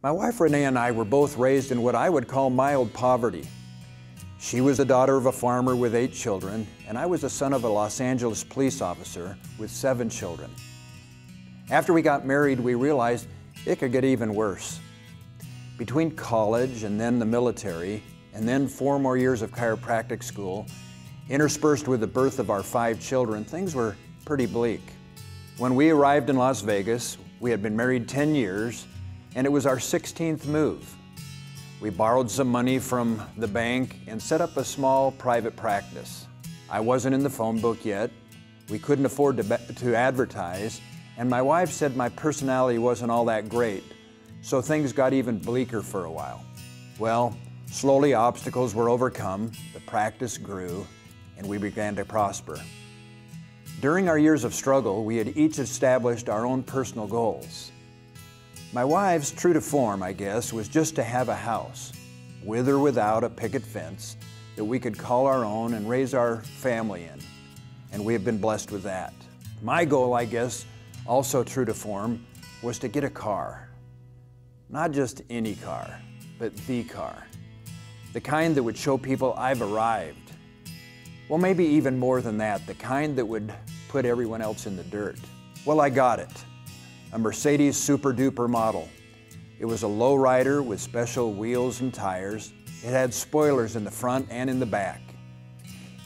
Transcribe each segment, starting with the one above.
My wife Renee and I were both raised in what I would call mild poverty. She was the daughter of a farmer with 8 children, and I was the son of a Los Angeles police officer with 7 children. After we got married, we realized it could get even worse. Between college and then the military, and then 4 more years of chiropractic school, interspersed with the birth of our 5 children, things were pretty bleak. When we arrived in Las Vegas, we had been married 10 years, and it was our 16th move. We borrowed some money from the bank and set up a small private practice. I wasn't in the phone book yet. We couldn't afford to advertise, and my wife said my personality wasn't all that great, so things got even bleaker for a while. Well, slowly obstacles were overcome, the practice grew, and we began to prosper. During our years of struggle, we had each established our own personal goals. My wife's, true to form, I guess, was just to have a house, with or without a picket fence, that we could call our own and raise our family in, and we have been blessed with that. My goal, I guess, also true to form, was to get a car. Not just any car, but the car. The kind that would show people I've arrived. Well, maybe even more than that, the kind that would put everyone else in the dirt. Well, I got it. A Mercedes Super Duper model. It was a lowrider with special wheels and tires. It had spoilers in the front and in the back.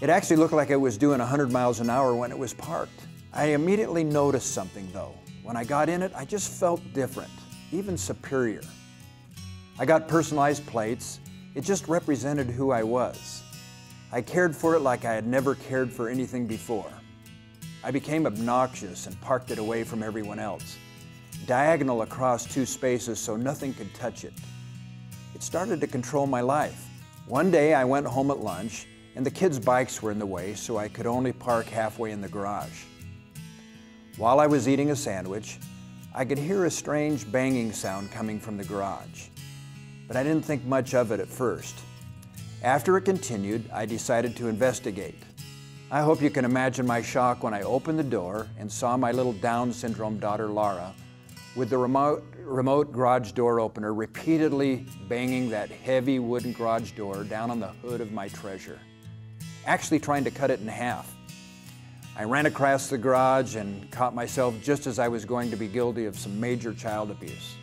It actually looked like it was doing 100 miles an hour when it was parked. I immediately noticed something though. When I got in it, I just felt different, even superior. I got personalized plates. It just represented who I was. I cared for it like I had never cared for anything before. I became obnoxious and parked it away from everyone else, diagonal across 2 spaces so nothing could touch it. It started to control my life. One day I went home at lunch and the kids' bikes were in the way, so I could only park halfway in the garage. While I was eating a sandwich, I could hear a strange banging sound coming from the garage, but I didn't think much of it at first. After it continued, I decided to investigate. I hope you can imagine my shock when I opened the door and saw my little Down syndrome daughter Laura with the remote garage door opener repeatedly banging that heavy wooden garage door down on the hood of my Treasure, actually trying to cut it in half. I ran across the garage and caught myself just as I was going to be guilty of some major child abuse.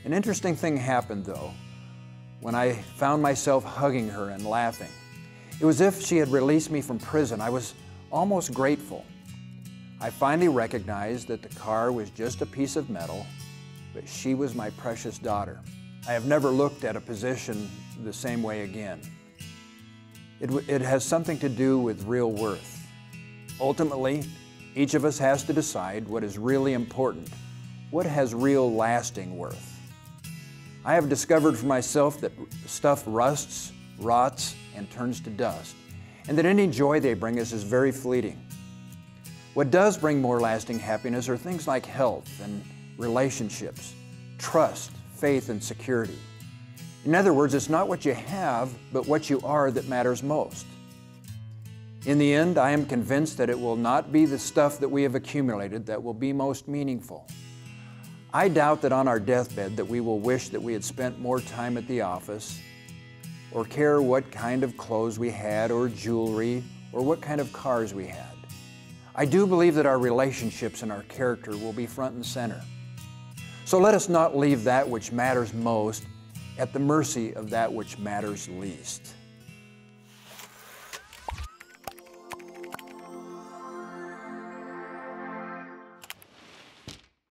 An interesting thing happened though, when I found myself hugging her and laughing. It was as if she had released me from prison. I was almost grateful. I finally recognized that the car was just a piece of metal, but she was my precious daughter. I have never looked at a possession the same way again. It has something to do with real worth. Ultimately, each of us has to decide what is really important, what has real lasting worth. I have discovered for myself that stuff rusts, rots, and turns to dust, and that any joy they bring us is very fleeting. What does bring more lasting happiness are things like health and relationships, trust, faith, and security. In other words, it's not what you have, but what you are that matters most. In the end, I am convinced that it will not be the stuff that we have accumulated that will be most meaningful. I doubt that on our deathbed that we will wish that we had spent more time at the office, or care what kind of clothes we had, or jewelry, or what kind of cars we had. I do believe that our relationships and our character will be front and center. So let us not leave that which matters most at the mercy of that which matters least.